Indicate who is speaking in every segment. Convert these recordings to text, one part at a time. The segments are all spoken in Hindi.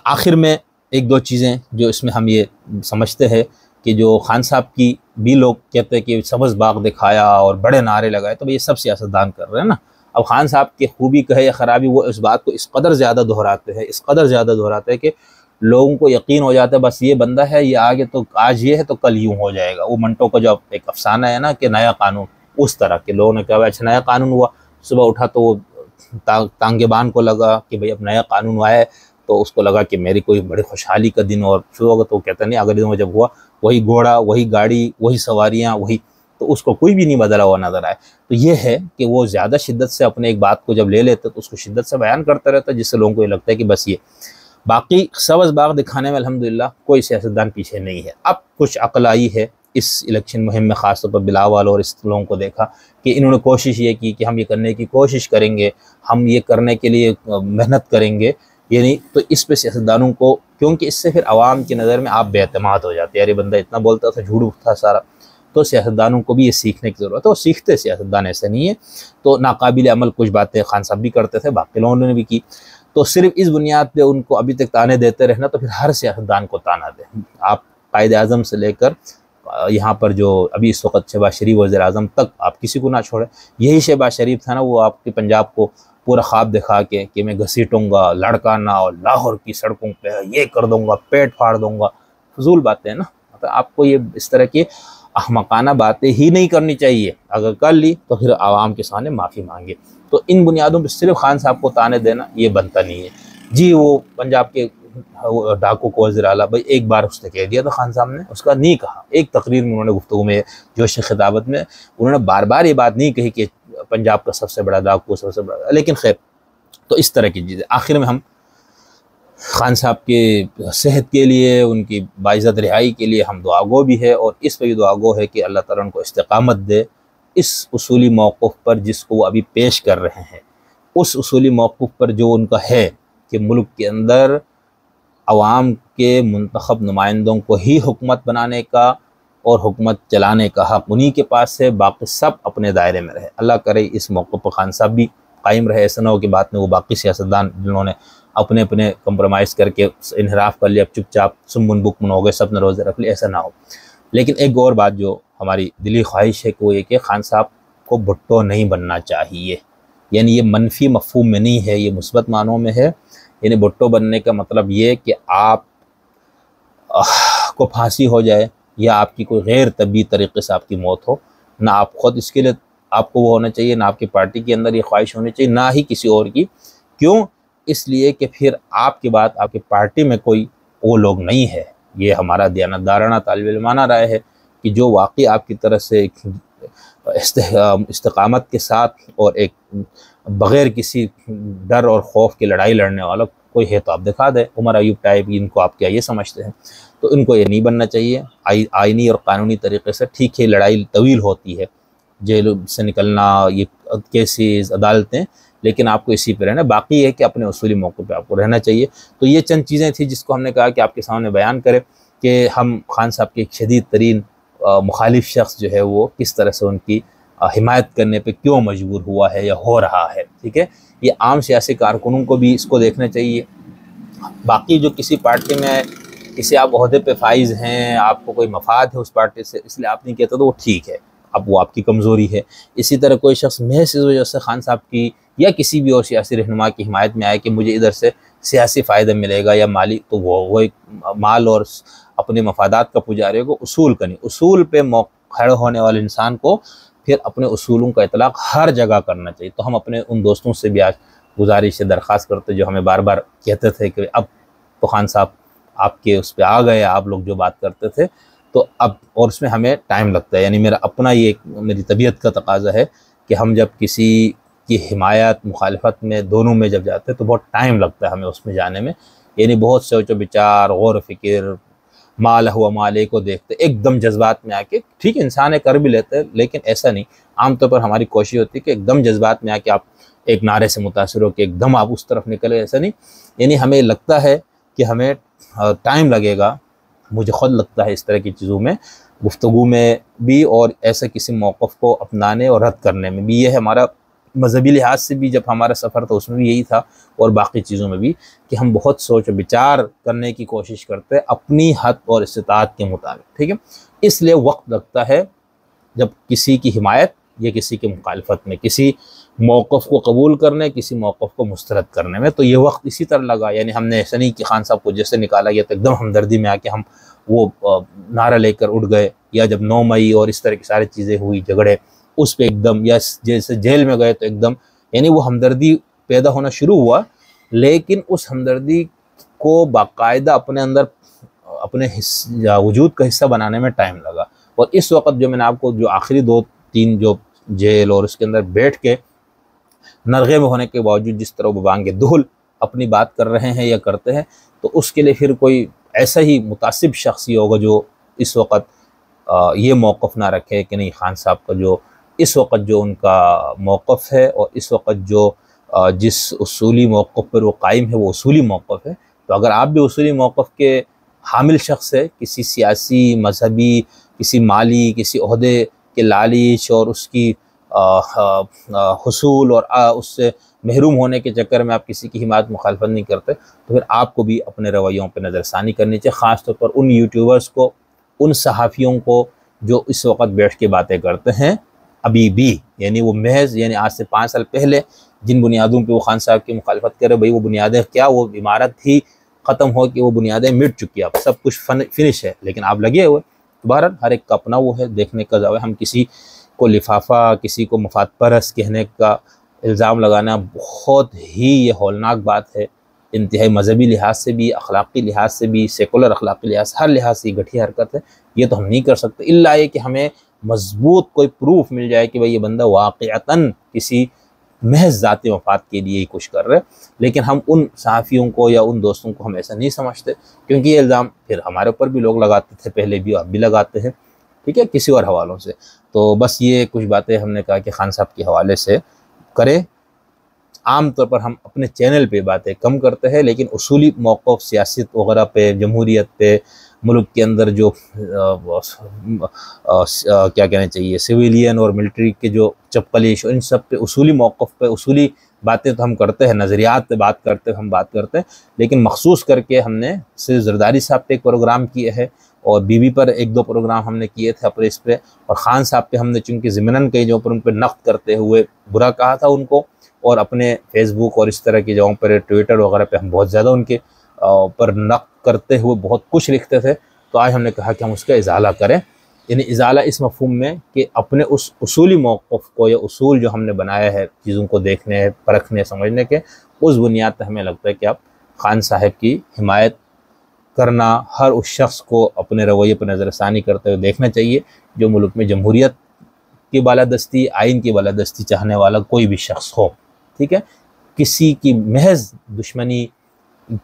Speaker 1: आखिर में एक दो चीज़ें जो इसमें हम ये समझते हैं कि जो खान साहब की भी लोग कहते हैं कि सब्ज़ बाग दिखाया और बड़े नारे लगाए, तो ये सब सियासतदान कर रहे हैं ना। अब खान साहब की खूबी कहे या ख़राबी, वो इस बात को इस कदर ज़्यादा दोहराते हैं, इस कदर ज़्यादा दोहराते हैं कि लोगों को यकीन हो जाता है बस ये बंदा है, ये आगे तो आज ये है तो कल यूँ हो जाएगा। वो मंटो का जो एक अफसाना है ना कि नया कानून, उस तरह के लोगों ने कहा अच्छा नया कानून हुआ, सुबह उठा तो वो तांगेबान को लगा कि भाई अब नया कानून आया है, तो उसको लगा कि मेरी कोई बड़ी खुशहाली का दिन और शुरू होगा। तो कहता नहीं, अगले दिन जब हुआ वही घोड़ा, वही गाड़ी, वही सवारियाँ, वही, तो उसको कोई भी नहीं बदला हुआ नजर आए। तो ये है कि वो ज़्यादा शिद्दत से अपने एक बात को जब ले लेते तो उसको शिद्दत से बयान करता रहता, जिससे लोगों को ये लगता है कि बस ये। बाकी सब्ज़ बाग दिखाने में अल्हम्दुलिल्लाह कोई सियासतदान पीछे नहीं है। अब कुछ अक्ल आई है इस इलेक्शन मुहिम में, ख़ासतौर पर बिलावल और इस लोगों को देखा कि इन्होंने कोशिश ये की कि हम ये करने की कोशिश करेंगे, हम ये करने के लिए मेहनत करेंगे, यानी तो इस पे सियासतदानों को, क्योंकि इससे फिर आवाम की नज़र में आप बेअतमाद हो जाते हैं, यार ये बंदा इतना बोलता था, झूठ था सारा। तो सियासतदानों को भी ये सीखने की ज़रूरत है, और सीखते सियासतदान, ऐसे नहीं है। तो नाकाबिल अमल कुछ बातें खान साहब भी करते थे, बाकी लोगों ने भी की। तो सिर्फ इस बुनियाद पे उनको अभी तक ताने देते रहना, तो फिर हर सियासतदान को ताना दे। आप कायद आज़म से लेकर यहाँ पर जो अभी इस वक्त शहबाज शरीफ वज़ीर आज़म तक, आप किसी को ना छोड़े। यही शहबाज शरीफ था ना, वो आपके पंजाब को पूरा ख्वाब दिखा के कि मैं घसीटूँगा, लड़काना और लाहौर की सड़कों पे ये कर दूँगा, पेट फाड़ दूँगा। फजूल बातें हैं ना, मतलब आपको ये इस तरह की अहमकाना बातें ही नहीं करनी चाहिए। अगर कर ली तो फिर आवाम के सामने माफ़ी मांगे। तो इन बुनियादों पर सिर्फ खान साहब को ताने देना ये बनता नहीं है जी। वो पंजाब के डाकू को वज़ीर आला, भाई एक बार उसने कह दिया था खान साहब ने, उसका नहीं कहा। एक तकरीर में उन्होंने गुफ्तगू में, जोश खिताबत में, उन्होंने बार बार ये बात नहीं कही कि पंजाब का सबसे बड़ा डाकू सबसे बड़ा, लेकिन खैर। तो इस तरह की चीज़ें, आखिर में हम खान साहब के सेहत के लिए, उनकी बाइज़्ज़त रिहाई के लिए हम दुआगो भी है, और इस पर भी दुआगो है कि अल्लाह ताला उनको इस्तिक़ामत दे इस उसूली मौक़िफ़ पर जिसको वो अभी पेश कर रहे हैं। उस उसूली मौक़िफ़ पर जो उनका है कि मुल्क के अंदर अवाम के मुंतखब नुमाइंदों को ही हुकूमत बनाने का और हुकूमत चलाने का हक़ उन्हीं के पास है, बाकी सब अपने दायरे में रहे। अल्लाह करे इस मौक़िफ़ पर खान साहब भी कायम रहे। ऐसा ना हो कि बाद में वो बाकी सियासतदान जिन्होंने अपने अपने कंप्रोमाइज़ करके इनहराफ कर लिया, चुपचाप सुम्मुन बुकमुन हो गए, सब ने रोज़े रख लिए, ऐसा ना हो। लेकिन एक और बात जो हमारी दिली ख्वाहिश है कि वो ये कि खान साहब को भुट्टो नहीं बनना चाहिए। यानी ये मनफी मफ़हूम में नहीं है, ये मुस्बत मानों में है। यानी भुट्टो बनने का मतलब ये कि आप को फांसी हो जाए या आपकी कोई गैर तबी तरीक़े से आपकी मौत हो, ना आप ख़ुद इसके लिए आपको वो होना चाहिए, ना आपकी पार्टी के अंदर ये ख्वाहिश होनी चाहिए, ना ही किसी और की। क्यों? इसलिए कि फिर आपके बाद आपकी पार्टी में कोई वो लोग नहीं है। ये हमारा दयानतदाराना तालिब इल्माना राय है कि जो वाकई आपकी तरफ से इस्तिक़ामत के साथ और एक बग़ैर किसी डर और खौफ की लड़ाई लड़ने वाला कोई है तो आप दिखा दें। उमर अयूब टाइप इनको आप क्या ये समझते हैं? तो इनको ये नहीं बनना चाहिए। आइनी और कानूनी तरीक़े से ठीक है, लड़ाई तवील होती है, जेल से निकलना, ये केसेस, अदालतें, लेकिन आपको इसी पर रहना। बाकी है कि अपने उसूली मौक़े पे आपको रहना चाहिए। तो ये चंद चीज़ें थी जिसको हमने कहा कि आपके सामने बयान करें कि हम खान साहब के एक शदीद तरीन मुखालिफ शख्स जो है वो किस तरह से उनकी हिमायत करने पे क्यों मजबूर हुआ है या हो रहा है। ठीक है, ये आम सियासी कारकुनों को भी इसको देखना चाहिए। बाकी जो किसी पार्टी में किसी आप ओहदे पे फाइज हैं, आपको कोई मफाद है उस पार्टी से, इसलिए आप नहीं कहते तो वो ठीक है, अब वो आपकी कमज़ोरी है। इसी तरह कोई शख्स महज इस वजह से खान साहब की या किसी भी और सियासी रहनुमा की हिमायत में आए कि मुझे इधर से सियासी फ़ायदा मिलेगा या माली, तो वो एक माल और अपने मफादात का पुजारी को उसूल का नहीं, उसूल पे खड़े होने वाले इंसान को फिर अपने उसूलों का इतलाक़ हर जगह करना चाहिए। तो हम अपने उन दोस्तों से भी आज गुजारिश से दरख्वास्त करते जो हमें बार बार कहते थे कि अब तो खान साहब आपके उस पर आ गए, आप लोग जो बात करते थे तो अब, और उसमें हमें टाइम लगता है। यानी मेरा अपना ये मेरी तबीयत का तकाजा है कि हम जब किसी की हिमायत मुखालफत में दोनों में जब जाते हैं तो बहुत टाइम लगता है हमें उसमें जाने में। यानी बहुत सोचो विचार, गौर फिक्र, माल हुआ माले को देखते एकदम जज्बात में आके, ठीक इंसान है कर भी लेते हैं, लेकिन ऐसा नहीं। आमतौर पर हमारी कोशिश होती है कि एकदम जज्बात में आके आप एक नारे से मुतासर हो कि एकदम आप उस तरफ निकले, ऐसा नहीं। यानी हमें लगता है कि हमें टाइम लगेगा, मुझे खुद लगता है इस तरह की चीज़ों में, गुफ्तगू में भी और ऐसे किसी मौक़िफ़ को अपनाने और रद्द करने में भी। ये है हमारा मजहबी लिहाज से भी जब हमारा सफ़र था उसमें भी यही था, और बाकी चीज़ों में भी, कि हम बहुत सोच विचार करने की कोशिश करते हैं अपनी हद और इस्तिताअत के मुताबिक, ठीक है। इसलिए वक्त लगता है जब किसी की हिमायत या किसी की मुखालफत में, किसी मौक़िफ़ को कबूल करने, किसी मौक़िफ़ को मुस्तरद करने में। तो ये वक्त इसी तरह लगा, यानी हमने ऐसा नहीं कि खान साहब को जैसे निकाला गया तो एकदम हमदर्दी में आके हम वो नारा लेकर उठ गए, या जब 9 मई और इस तरह की सारी चीज़ें हुई, झगड़े, उस पर एकदम, या जैसे जेल में गए तो एकदम, यानी वो हमदर्दी पैदा होना शुरू हुआ, लेकिन उस हमदर्दी को बाकायदा अपने अंदर अपने वजूद का हिस्सा बनाने में टाइम लगा। और इस वक्त जो मैंने आपको जो आखिरी 2-3 जो जेल और उसके अंदर बैठ के नरगे में होने के बावजूद जिस तरह वो बांगे दुल अपनी बात कर रहे हैं या करते हैं, तो उसके लिए फिर कोई ऐसा ही मुतासिब शख्स ही होगा जो इस वक्त ये मौक़िफ़ ना रखे कि नहीं, खान साहब का जो इस वक्त जो उनका मौक़िफ़ है और इस वक्त जो जिस उसूली मौक़िफ़ पर वो कायम है वो उसूली मौक़िफ़ है। तो अगर आप भी उसूली मौक़िफ़ के हामिल शख्स है, किसी सियासी, मजहबी, किसी माली, किसी ओहदे के लालिच और उसकी हुसूल और उससे महरूम होने के चक्कर में आप किसी की हिमायत मुखालफत नहीं करते, तो फिर आपको भी अपने रवैयों पर नज़रसानी करनी चाहिए। ख़ास तौर पर उन यूट्यूबर्स को, उन सहाफ़ियों को जो इस वक्त बैठ के बातें करते हैं अभी भी, यानी वो महज, यानी आज से 5 साल पहले जिन बुनियादों पे वो खान साहब की मुखालफत करे, भाई वो बुनियादें क्या, वो इमारत ही ख़त्म हो कि वो बुनियादें मिट चुकी है, अब सब कुछ फिनिश है, लेकिन आप लगे हुए। बहरहाल हर एक का अपना वो है, देखने का जावे। हम किसी को लिफाफा, किसी को मफाद परस्त कहने का इल्ज़ाम लगाना बहुत ही ये हौलनाक बात है, इंतहाई मजहबी लिहाज से भी, अखलाक़ी लिहाज से भी, सेकुलर अखलाक़ी लिहाज, हर लिहाज से घटिया हरकत है। ये तो हम नहीं कर सकते, इल्ला ये कि हमें मजबूत कोई प्रूफ मिल जाए कि भाई ये बंदा वाक़अतन किसी महज ज़ाती मफाद के लिए ही कुछ कर रहे हैं। लेकिन हम उन सहाफ़ियों को या उन दोस्तों को हम ऐसा नहीं समझते, क्योंकि ये इल्ज़ाम फिर हमारे ऊपर भी लोग लगाते थे पहले भी, अब भी लगाते हैं, ठीक है, किसी और हवालों से। तो बस ये कुछ बातें हमने कहा कि खान साहब के हवाले से करें। आम तौर पर हम अपने चैनल पे बातें कम करते हैं, लेकिन उसूली मौक़िफ़ सियासत वगैरह पे, जमहूरियत पे, मुल्क के अंदर जो क्या कहना चाहिए, सिविलियन और मिलिट्री के जो चपकलिश, इन सब पे उसूली मौक़िफ़ पे उसूली बातें तो हम करते हैं, नज़रियात पे बात करते हैं, हम बात करते हैं, लेकिन मखसूस करके हमने सिर्फ ज़रदारी साहब पे एक प्रोग्राम किए है, और बीबी पर 1-2 प्रोग्राम हमने किए थे अपने इस पे, और ख़ान साहब पे हमने चूँकि ज़िमनन कई जगहों पर उन पर नक़्द करते हुए बुरा कहा था उनको, और अपने फेसबुक और इस तरह की जगहों पर, ट्विटर वगैरह पे हम बहुत ज़्यादा उनके पर नक़्द करते हुए बहुत कुछ लिखते थे। तो आज हमने कहा कि हम उसका इज़ाला करें, यानी इज़ाला इस मफ़हूम में कि अपने उस उसूली मौक़िफ़ को या उसूल जो हमने बनाया है चीज़ों को देखने, परखने, समझने के, उस बुनियाद पर हमें लगता है कि आप खान साहब की हिमायत करना, हर उस शख्स को अपने रवैये पर नज़रसानी करते हुए देखना चाहिए जो मुल्क में जमहूरियत की बालादस्ती, आइन की बालादस्ती चाहने वाला कोई भी शख्स हो, ठीक है। किसी की महज दुश्मनी,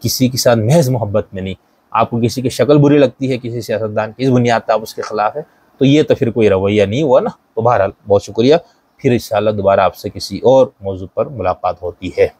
Speaker 1: किसी के साथ महज मोहब्बत में नहीं, आपको किसी की शक्ल बुरी लगती है किसी सियासतदान की, इस बुनियाद पर आप उसके ख़िलाफ़ है, तो ये तो फिर कोई रवैया नहीं हुआ ना। तो बहरहाल बहुत शुक्रिया, फिर इंशाअल्लाह दोबारा आपसे किसी और मौजू पर मुलाकात होती है।